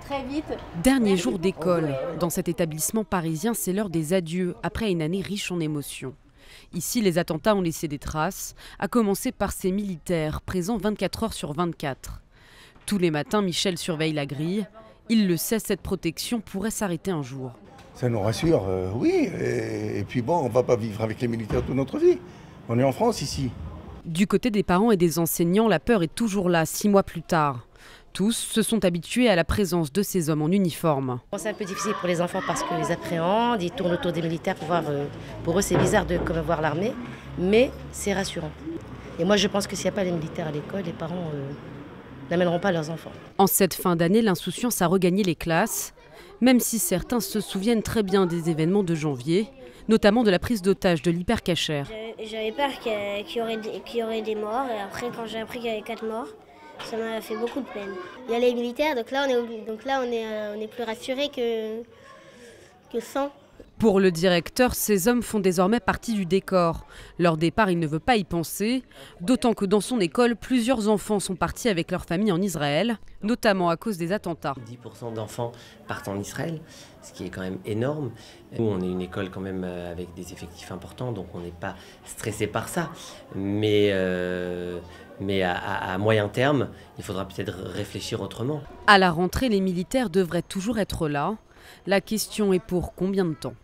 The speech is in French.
très vite. Dernier jour d'école. Dans cet établissement parisien, c'est l'heure des adieux, après une année riche en émotions. Ici, les attentats ont laissé des traces, à commencer par ces militaires, présents 24 heures sur 24. Tous les matins, Michel surveille la grille. Il le sait, cette protection pourrait s'arrêter un jour. Ça nous rassure, oui. Et puis bon, on ne va pas vivre avec les militaires toute notre vie. On est en France ici. Du côté des parents et des enseignants, la peur est toujours là, 6 mois plus tard. Tous se sont habitués à la présence de ces hommes en uniforme. C'est un peu difficile pour les enfants parce qu'ils appréhendent, ils tournent autour des militaires pour voir. Pour eux, c'est bizarre de comme voir l'armée, mais c'est rassurant. Et moi, je pense que s'il n'y a pas les militaires à l'école, les parents n'amèneront pas leurs enfants. En cette fin d'année, l'insouciance a regagné les classes, même si certains se souviennent très bien des événements de janvier, notamment de la prise d'otage de l'hypercacher. J'avais peur qu'il y aurait des morts, et après, quand j'ai appris qu'il y avait 4 morts, ça m'a fait beaucoup de peine. Il y a les militaires, donc là on est plus rassurés que sans. Pour le directeur, ces hommes font désormais partie du décor. Leur départ, il ne veut pas y penser, d'autant que dans son école, plusieurs enfants sont partis avec leur famille en Israël, notamment à cause des attentats. 10% d'enfants partent en Israël, ce qui est quand même énorme. Nous, on est une école quand même avec des effectifs importants, donc on n'est pas stressé par ça. Mais à moyen terme, il faudra peut-être réfléchir autrement. À la rentrée, les militaires devraient toujours être là. La question est pour combien de temps ?